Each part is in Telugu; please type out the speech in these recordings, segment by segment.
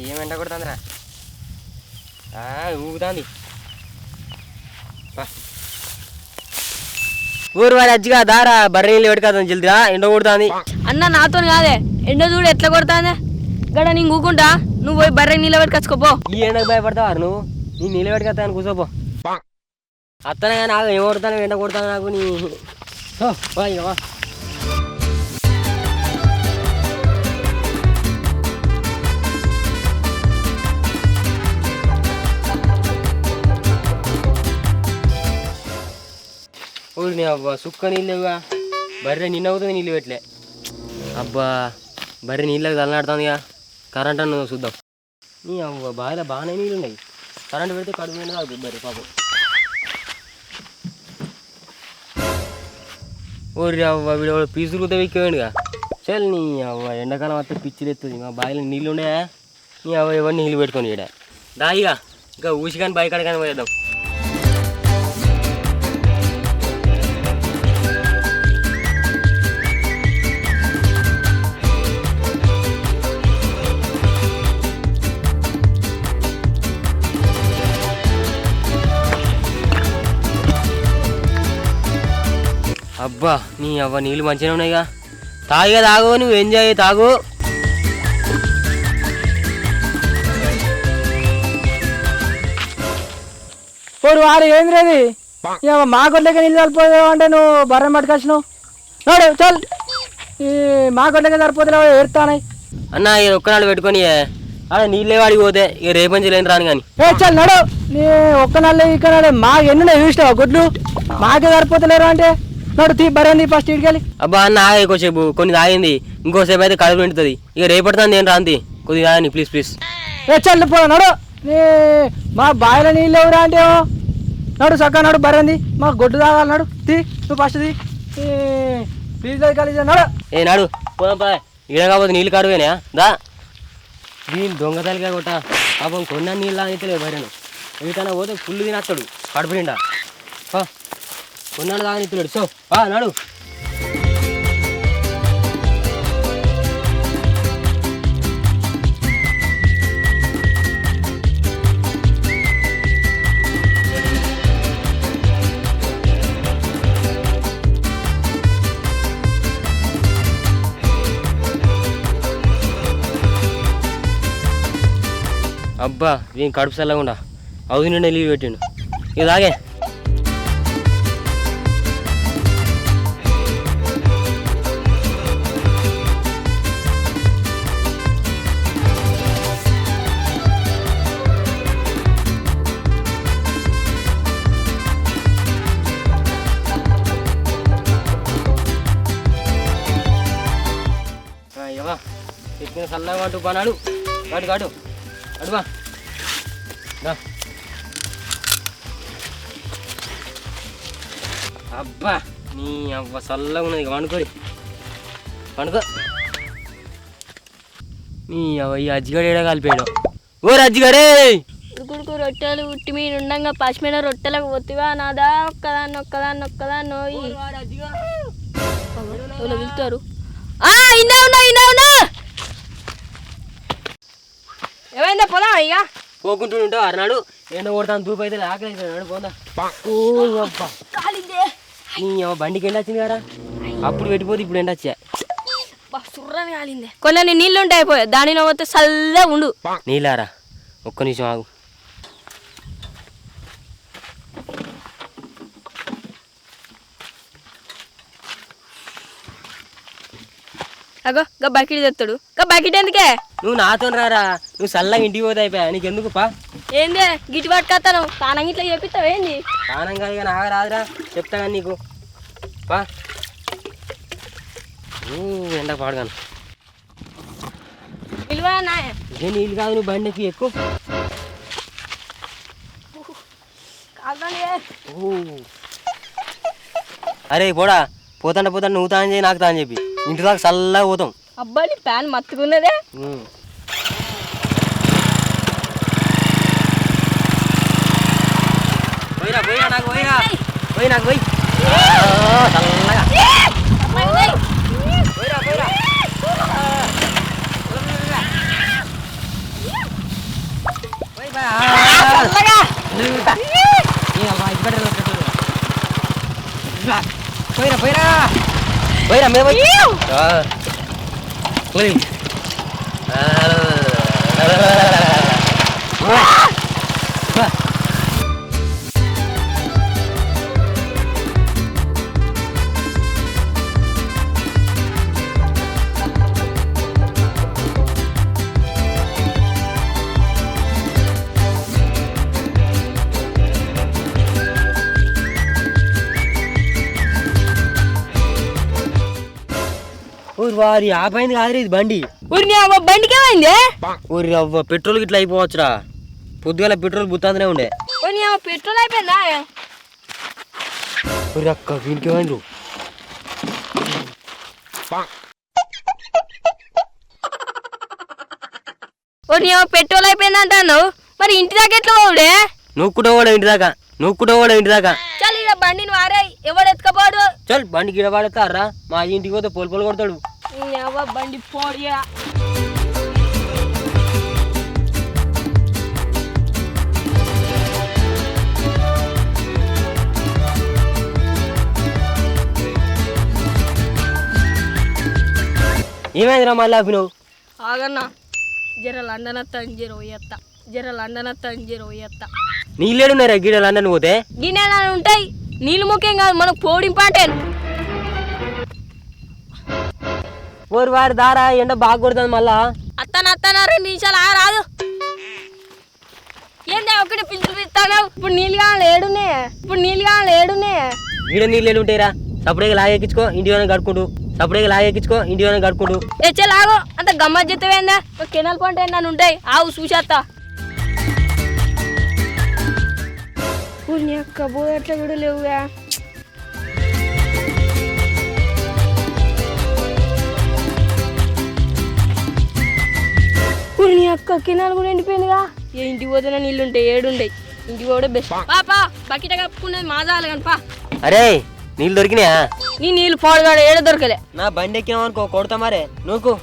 ఏమంట కొడుతుందిరా ఊగుతుంది ఊరు వారి అజ్జిగా దారా బర్రె నీళ్ళు పెట్టుకోదాం జల్దిరా ఎండ కొడుతుంది అన్న నాతో కాదే ఎండ చూడు ఎట్లా కొడుతుంది గడ నేను ఊకుంటా నువ్వు పోయి బర్రె నీళ్ళు పెట్టుకొచ్చుకోపో. ఈ ఎండకు భయపడతావు నువ్వు నీ నీళ్ళు పెట్టుకొస్తాను కూర్చోపో అత్తనే నాకు ఏం కొడతాను ఎండ కొడతాను నాకు నీ ఊరిని అబ్బా సుక్క నీళ్ళుగా బర్రె నిన్న అవుతుంది నీళ్ళు పెట్టలే అబ్బా బర్రె నీళ్ళకి తలనాడుతుందిగా కరెంట్ అన్న చూద్దాం నీ అవ్వ బాగానే నీళ్ళు ఉన్నాయి కరెంట్ పెడితే కడుపు మీద తాగుతుంది బర్రె పాపం ఊరి అవ్వ వీడు పీసులు వెక్కేవాడుగా చల్ నీ అవ్వ ఎండాకాలం వస్తే పిచ్చిలు ఎత్తుంది మా బావిలో నీళ్ళు ఉండే నీ అవ్వ ఎవరిని నీళ్ళు పెట్టుకొని ఈడ దాయిగా ఇంకా ఊసి కానీ బైక్ అడగానే పోయేద్దాం. అబ్బా నీ అవ్వ నీళ్ళు మంచిగా ఉన్నాయిగా తాగిగా తాగు నువ్వు ఎంజాయ్ తాగు. పోడు వారు ఏంది రేది మా గొడ్లకి నీళ్ళు సరిపోయావు అంటే నువ్వు బర్రెం పట్టుకొచ్చినావు నోడు చల్ ఈ మా గొడ్లకి సరిపోతే ఏడుతానాయి అన్న ఈ ఒక్కనాడు పెట్టుకొని అలా నీళ్ళే వాడికి పోతే ఇక రేపంచి లేని రాను కానీ చల్ నడు నీ ఒక్క నాళ్ళు ఇక్కడ మా ఎన్ని చూసినావు గుడ్లు మాకే సరిపోతలేరు అంటే నడు తీ బర్రెంది ఫస్ట్ ఇటుకెళ్ళి. అబ్బా అన్న ఆగేకోసేపు కొన్ని తాగింది ఇంకోసేపు అయితే కడుపు నిండుతుంది ఇక రేపడుతుంది నేను రాంతి కొద్దిగా తాగని ప్లీజ్ ప్లీజ్. చల్లిపో నడు నీ మా బావిలో నీళ్ళు ఎవరా అంటే నడు చక్కగా నడు బర్రెంది మాకు గొడ్డు తాగాలి నడు తీ నువ్వు ఫస్ట్ తీ ప్లీజ్ కలిసి నడు నాడు పోదాంపా ఈడ కాకపోతే నీళ్ళు కడువేనా దా దీని దొంగతలిగా కొట్ట పాపం కొన్న నీళ్ళు తాగితలేదు బర్రెను వీటన్నా పోతే ఫుల్ తినస్తాడు కడుపు నిండా కొన్నాడు తాగనిస్తున్నాడు సో నాడు అబ్బా వీం కడుపు చల్లకుండా అవుది నిండా లీవ్ పెట్టిండు ఇక తాగే ఎక్కిన చల్లగా అంటూ బానాడు కాడు కాడు అడువా అబ్బా నీ అవ్వ చల్లగా ఉన్నది ఇక వండుకోరి వండుకో నీ అవ్వ ఈ అజ్జిగడ ఏడా కలిపాడు ఓ అజ్జిగడే ఉడుకుడుకు రొట్టెలు ఉట్టి మీద ఉండగా పసిమైన రొట్టెలకు పోతివా నాదా ఒక్కదాన్ని వెళ్తారు ఏమైందా పోదా అయ్యా పోకుంటూ ఉంటావు అరనాడు ఎండ కొడతాను దూపు అయితే ఆకలి అవుతుంది పోదా నీ బండికి ఎండ వచ్చింది కదా అప్పుడు పెట్టిపోతే ఇప్పుడు ఎండ వచ్చా సుర్రని కాలిందే కొన్ని నీళ్ళు ఉంటాయి అయిపోయా దానిలో పోతే చల్లగా ఉండు నీళ్ళారా ఒక్క నిమిషం ఆగు అగో గా బకెట్ తెస్తాడు గా బకెట్ ఎందుకే నువ్వు నాతో రారా నువ్వు చల్లగా ఇంటికి పోతే అయిపోయా నీకెందుకు పా ఏందే గిట్టి పట్టుకొస్తాను తానం ఇట్లా చెప్పిస్తావు ఏంది తానం కాదు కానీ ఆగ రాదురా చెప్తా కానీ నీకు పా ఎండ పాడగాను నిల్వనా ఇదే నీళ్ళు కాదు నువ్వు బండికి ఎక్కువ అరే పోడా పోతాంట నువ్వు తాను చేయి నాకు తాను చెప్పి ఇంటి దాకా చల్లగా పోతాం అబ్బాయి ప్యాన్ మత్తుకున్నదే పోయిరా పోయిరా నాకు పోయిరా పోయి నాకు పోయి చల్లగా పోయిరా పోయిరా పోయిరా పోయిరా పోయిరా మేము పోయి వారి ఆపైంది కాదురా ఇది బండి. ఊరిని అవ్వ బండికి ఏమైంది? ఊరి అవ్వ పెట్రోల్ గిట్లా అయిపోవచ్చురా. పొద్దుగాల పెట్రోల్ బుత్తాంతనే ఉండే. ఊరిని అవ్వ పెట్రోల్ అయిపోయిందా? ఊరి అక్క వీనికి ఏమైంది? ఊరిని అవ్వ పెట్రోల్ అయిపోయింది అంటాను. మరి ఇంటి దాకా ఎట్లా పోవుడే? నువ్వు కూడా పోడా ఇంటి దాకా, నువ్వు కూడా పోడా ఇంటి దాకా. చల్ ఇక బండిని వారాయి, ఎవడు ఎత్తుకపోడు. చల్ బండి గిడ పడతారా, మా ఇంటికి పోతే పొలు కొడతాడు. అవ్వ బండి పోడియా. ఏమైందిరా మళ్ళీ ఆపినవు? ఆగన్నా జర లండన్ అత్త జర పోయేత్త, జర లండన్ అత్త జర పోయేత్త. నీళ్ళేడున్నారా గిడ లండన్ పోతే? గిన్నె ఉంటాయి, నీళ్ళు ముఖ్యం కాదు, మనకు పోడు ఇంపార్టెంట్. ఓరి వారి దారా ఎండ బాగా కొడుతుంది మళ్ళా. అత్తన 2 నిమిషాలు రాదు. ఏంది ఒకటి పిలుచులు ఇస్తాను. ఇప్పుడు నీళ్ళు కావాలి ఏడునే, గిడ నీళ్ళు ఉంటాయిరా. సపరేగా లాగెక్కించుకో ఇంటి కడుక్కుంటూ, సపరేగా లాగెక్కించుకో ఇంటి కడుక్కుంటూ. లాగో అంత గమ్మత్ చెత్తవేందా? కెనాల్ పంట నన్ను ఉంటాయి, ఆవు చూసేస్తా. ఊరిని అక్క పోయట్ల కూడా లేవుగా. ఊరిని అక్క కెనాల్ కూడా ఎండిపోయిందిగా. ఏ ఇంటికి పోతున్నా నీళ్ళు ఉంటాయి, ఏడుంటాయి. ఇంటికి పోవడం బెస్ట్. పాపా బకెట కప్పుకునేది మాజాలు కానీ పా. అరే నీళ్ళు దొరికినాయా? నీ నీళ్ళు పాడుగాడు ఏడ దొరకలే. నా బండి ఎక్కినావు అనుకో కొడతా మరే నువ్వు.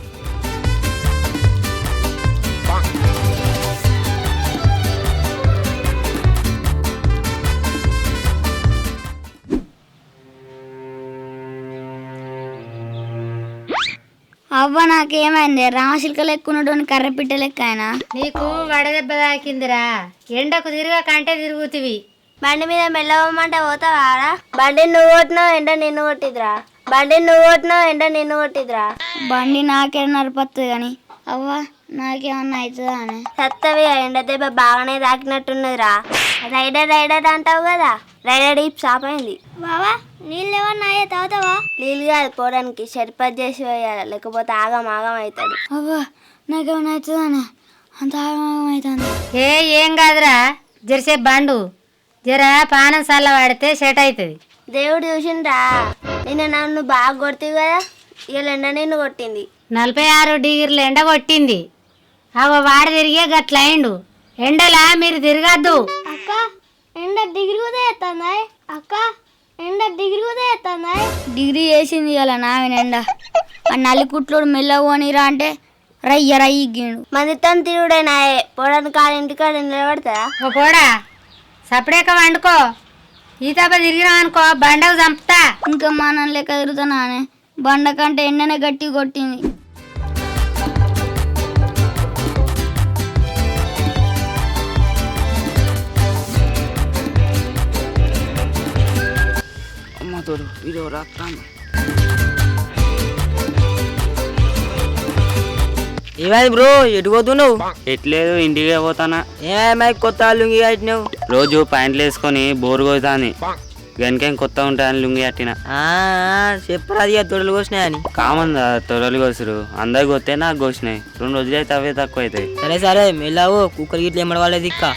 అవ్వ నాకేమైంది? రామశిల్క లెక్క ఉన్నటువంటి కర్రపిట్ట లెక్క ఆయన. నీకు వడదెబ్బ తాకిందిరా, ఎండకు తిరగా కంటే తిరుగుతివి. బండి మీద మెల్లవమ్మంటే పోతావారా? బండి నువ్వు కొట్టినావు, ఎండ నిన్ను కొట్టిద్రా. బండి నాకే నరపత్తు గాని అవ్వ నాకేమన్నా అవుతుందా అని. సత్తవి ఎండ దెబ్బ బాగానే తాకినట్టున్నదిరా. రైడర్ అంటావు కదా, రైడర్ డీప్ షాప్ అయింది. బావా నీళ్ళు ఏమన్నా అయ్యా తాగుతావా? నీళ్ళు కాదు పోవడానికి, షర్పత్ చేసి వేయాలి, లేకపోతే ఆగం అవుతాడు. అవ్వ నాకేమన్నా అవుతుందా? అంత ఆగం అవుతుంది. ఏం కాదురా, జరసే బండు జర పానం చల్ల వాడితే సెట్ అవుతుంది. దేవుడు చూసిండ్రా, నిన్న నన్ను బాగా కొడుతుంది కదా, ఇవాళ ఎండ నిన్ను కొట్టింది. 46 డిగ్రీలు ఎండ కొట్టింది. అగో వాడు తిరిగే గట్లయిండు. ఎండలా మీరు తిరగద్దు. అక్క ఎండ డిగ్రీ కూడా ఎత్తాందా? డిగ్రీ చేసింది ఇలా నావిన ఎండ. ఆ నల్లికుట్లోడు మెల్లవోనిరా అంటే రయ్యగిడు. మందితో తిరుగుడేనాయే పోవడానికి కాళ్ళ ఇంటికాడ నిలబడతా. ఓ పోడా సపడేక వండుకో. ఈ తప్ప తిరిగినా అనుకో బండకు చంపుతా. ఇంకా మనం లెక్క తిరుగుతున్నానే, బండ కంటే ఎండనే గట్టి కొట్టింది. అమ్మతోడు ఇదో రాస్తాను. ఏమైంది బ్రో, ఎటు పోతున్నావు? ఎట్లేదు ఇంటికే పోతానా. ఏమై కొత్త లుంగి కట్టినావు? రోజు ప్యాంట్లు వేసుకొని బోరు కొడుతాని, గనికేం కొత్త ఉంటాయని లుంగి కట్టిన. చెప్పరా అది తొడలు కోసినాయని. కామన్ తొరలు కోసురు, అందరికి కొత్తే నాకు కోసినాయి. 2 రోజులు అయితే అవే తక్కువ అవుతాయి. సరే మెల్లావు, కుక్కర్ గిట్ల ఏమడవాలేదు ఇక్క.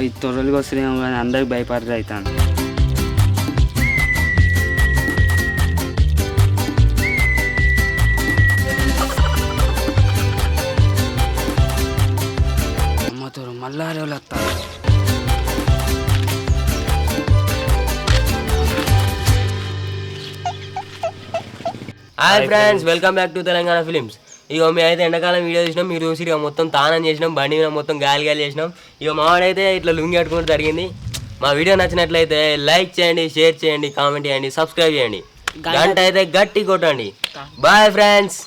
ఈ తొరలు కోసినేమో కానీ అందరికి భయపడి అవుతాను. అమ్మతోడు మళ్ళా రేవులత్తా. Hi friends, welcome back to Telangana films. ఇక మేమైతే ఎండాకాలం వీడియో చేసినాం, మీరు చూసి ఇక మొత్తం తానం చేసినాం, బండి మీద మొత్తం గాలి చేసినాం. ఇక మావాడైతే ఇట్లా లుంగి కట్టుకుంటూ జరిగింది. మా వీడియో నచ్చినట్లయితే లైక్ చేయండి, షేర్ చేయండి, కామెంట్ చేయండి, సబ్స్క్రైబ్ చేయండి, గంట అయితే గట్టి కొట్టండి. Bye friends.